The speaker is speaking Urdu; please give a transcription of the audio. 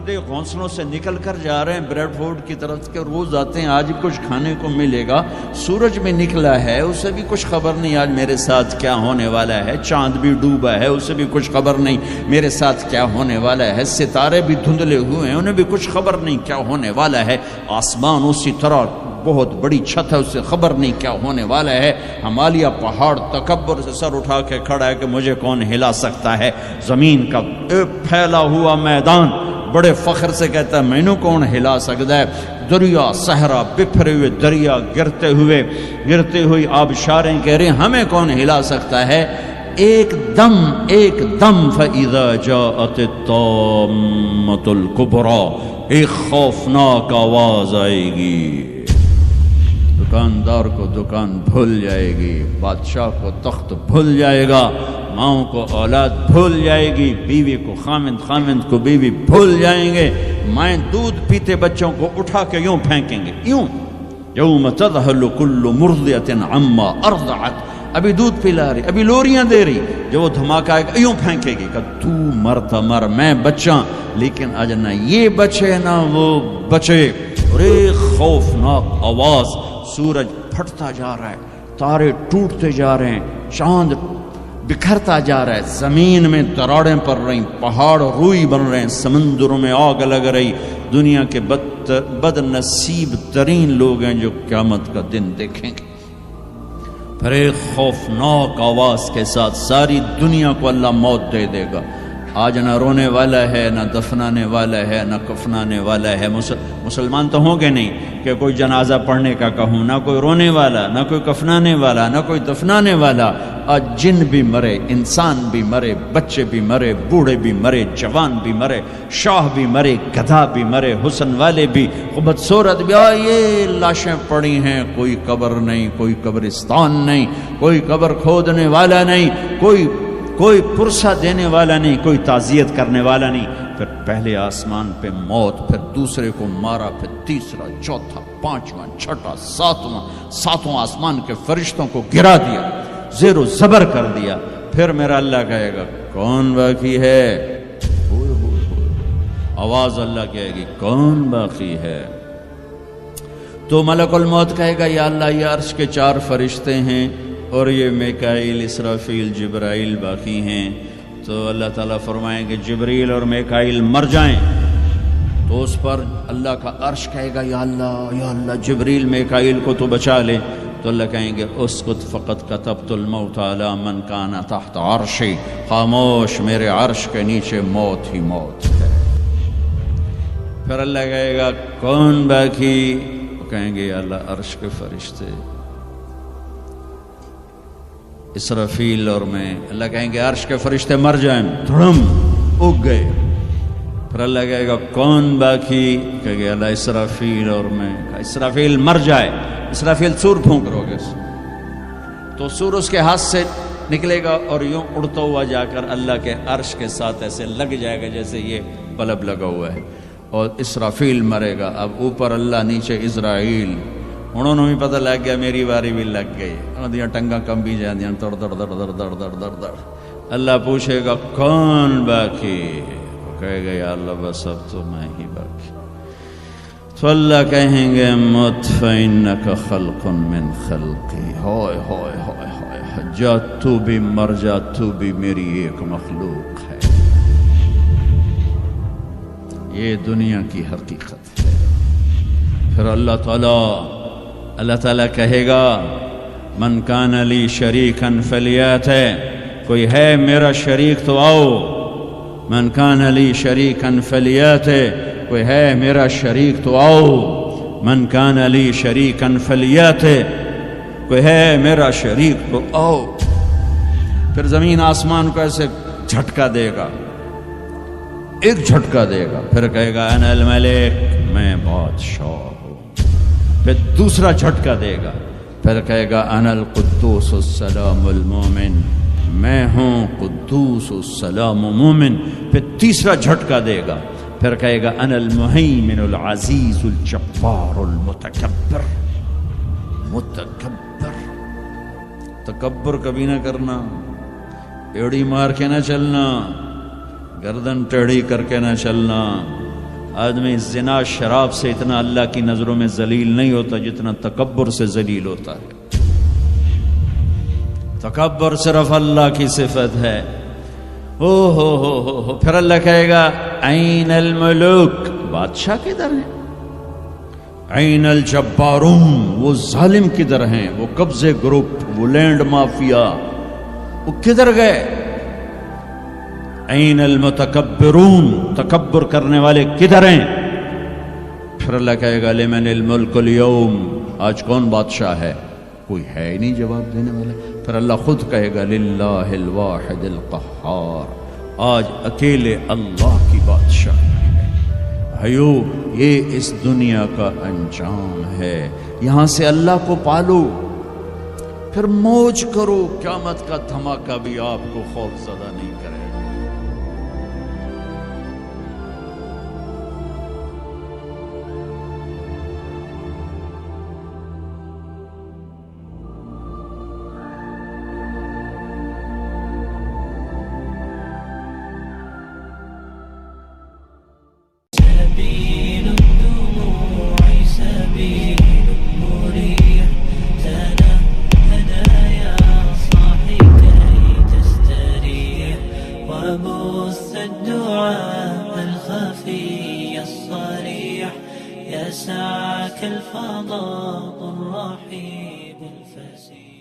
پرندے گھونسلوں سے نکل کر جا رہے ہیں بریڈ فورڈ کی طرف کے، روز آتے ہیں آج کچھ کھانے کو ملے گا، سورج بھی نکلا ہے اسے بھی کچھ خبر نہیں آج میرے ساتھ کیا ہونے والا ہے، چاند بھی ڈوبا ہے اسے بھی کچھ خبر نہیں میرے ساتھ کیا ہونے والا ہے، ستارے بھی دھندلے ہوئے ہیں انہیں بھی کچھ خبر نہیں کیا ہونے والا ہے، آسمان اسی طرح بہت بڑی چھت ہے اسے خبر نہیں کیا ہونے والا ہے، ہمالیہ پہاڑ تکبر سے سر اٹھا کے کھڑا ہے کہ مجھے کون ہلا سکتا ہے، زمین کا پھیلا ہوا میدان بڑے فخر سے کہتا ہے مینوں کون ہلا سکتا ہے، دریا صحرا بکھرے ہوئے دریا گرتے ہوئی آبشاریں کہہ رہے ہیں ہمیں کون ہلا سکتا ہے، ایک دم فَإِذَا جَاءَتِ الطَّامَّةُ الْكُبْرَى، ایک خوفناک آواز آئے گی، دکاندار کو دکان بھول جائے گی، بادشاہ کو تخت بھول جائے گا، ماؤں کو اولاد بھول جائے گی، بیوی کو خامند کو بیوی بھول جائیں گے، مائیں دودھ پیتے بچوں کو اٹھا کے یوں پھینکیں گے، یوں یوم تذہل کل مرضعۃ عما ارضعت، ابھی دودھ پلا رہی ابھی لوریاں دے رہی، جو وہ دھماکہ آئے گا یوں پھینکے گی کہ تو مرتا مر میں بچاں، لیکن آج نہ یہ بچے نہ وہ بچے، اور ایک خوفناک آواز، سورج پھٹتا جا رہا ہے، تارے ٹوٹتے جا رہے ہیں، چاند بکھرتا جا رہا ہے، زمین میں دراڑیں پڑ رہی، پہاڑ روئی بن رہے ہیں، سمندروں میں آگ لگ رہی، دنیا کے بد نصیب ترین لوگ ہیں جو قیامت کا دن دیکھیں گے، پھر ایک خوفناک آواز کے ساتھ ساری دنیا کو اللہ موت دے دے گا، آج نہ رونے والا ہے نہ دفنانے والا ہے نہ کفنانے والا ہے، مسلمان تو ہوں گے نہیں کہ کوئی جنازہ پڑھنے کا کہوں، نہ کوئی رونے والا نہ کوئی کفنانے والا نہ کوئی دفنانے والا، آج جن بھی مرے، انسان بھی مرے، بچے بھی مرے، بوڑھے بھی مرے، جوان بھی مرے، شاہ بھی مرے، گدھا بھی مرے، حسن والے بھی، بدصورت بھی، یہ لاشیں پڑی ہیں، کوئی قبر نہیں، کوئی قبرستان نہیں، کوئی قبر کھودنے والا نہیں، کوئی پرسہ دینے والا نہیں، کوئی تعزیت کرنے والا نہیں، پھر پہلے آسمان پہ موت، پھر دوسرے کو مارا، پھر تیسرا، چوتھا، پانچواں، چھٹا، ساتواں آسمان کے فرشتوں کو گرا دیا، زیر و زبر کر دیا، پھر میرا اللہ کہے گا کون باقی ہے، آواز اللہ کہے گی کون باقی ہے، تو ملک الموت کہے گا یا اللہ یہ عرش کے 4 فرشتے ہیں اور یہ میکائیل، اسرافیل، جبرائیل باقی ہیں، تو اللہ تعالیٰ فرمائیں کہ جبریل اور میکائیل مر جائیں، تو اس پر اللہ کا عرش کہے گا یا اللہ جبریل میکائیل کو تو بچا لے، تو اللہ کہیں گے اسکت فقط کتبت الموت علی من کان تحت عرشی، خاموش میرے عرش کے نیچے موت ہی موت ہے، پھر اللہ کہے گا کون باقی، وہ کہیں گے یا اللہ عرش کے فرشتے، اسرافیل اور میں، اللہ کہیں گے عرش کے فرشتے مر جائیں، دھڑم اگ گئے، پھر اللہ کہے گا کون باقی، کہے گا اللہ اسرافیل اور میں، اسرافیل مر جائے، اسرافیل سور پھونک روگے، تو سور اس کے ہاتھ سے نکلے گا اور یوں اڑتا ہوا جا کر اللہ کے عرش کے ساتھ ایسے لگ جائے گا جیسے یہ بلب لگا ہوا ہے، اور اسرافیل مرے گا، اب اوپر اللہ نیچے اسرائیل، انہوں نے بھی پتہ لگ گیا میری باری بھی لگ گئی، انہوں ٹنگا کم بھی جاندیاں در در در در در در در در، اللہ پوچھے گا کون باقی، وہ کہے گا یا اللہ بس اب تو میں ہی باقی، تو اللہ کہیں گے مت فإنک خلق من خلقی، ہوئے ہوئے ہوئے ہوئے، جا تو بھی مر جا، تو بھی میری ایک مخلوق ہے، یہ دنیا کی حقیقت ہے، پھر اللہ تعالیٰ کہے گا من کان لی شریکا فلیات، کوئی ہے میرا شریک تو آؤ، من کان لی شریکا فلیات، کوئی ہے میرا شریک تو آؤ، من کان لی شریکا فلیات، کوئی ہے میرا شریک تو آؤ، پھر زمین آسمان کو ایسے جھٹکا دے گا، ایک جھٹکا دے گا، پھر کہے گا انا الملک، میں بادشاہ، پھر دوسرا جھٹکا دے گا، پھر کہے گا انا القدوس السلام المومن، میں ہوں قدوس السلام مومن، پھر تیسرا جھٹکا دے گا، پھر کہے گا انا المہیمن العزیز الجبار المتکبر، تکبر کبھی نہ کرنا، ایڑی مار کے نہ چلنا، گردن ٹیڑھی کر کے نہ چلنا، آدمی زنا شراب سے اتنا اللہ کی نظروں میں ذلیل نہیں ہوتا جتنا تکبر سے ذلیل ہوتا ہے. تکبر صرف اللہ کی صفت ہے. ہو پھر اللہ کہے گا این الملوک، بادشاہ کدھر ہیں؟ این الجبارون، وہ ظالم کدھر ہیں؟ وہ قبضے گروپ، وہ لینڈ مافیا، وہ کدھر گئے؟ این المتکبرون، تکبر کرنے والے کدھر ہیں؟ پھر اللہ کہے گا لمن الملک اليوم، آج کون بادشاہ ہے؟ کوئی ہے ہی نہیں جواب دینے والا. پھر اللہ خود کہے گا للہ الواحد القہار، آج اکیلے اللہ کی بادشاہی ہے. بھائیو، یہ اس دنیا کا انجام ہے. یہاں سے اللہ کو پالو، پھر موج کرو، قیامت کا دھماکہ بھی آپ کو خوف زدہ نہیں کرے. سبيل الدموع سبيل مريح، تنهد يا صاحي كي تستريح، وبث الدعاء الخفي الصريح، يسعك الفضاء الرحيب الفسيح.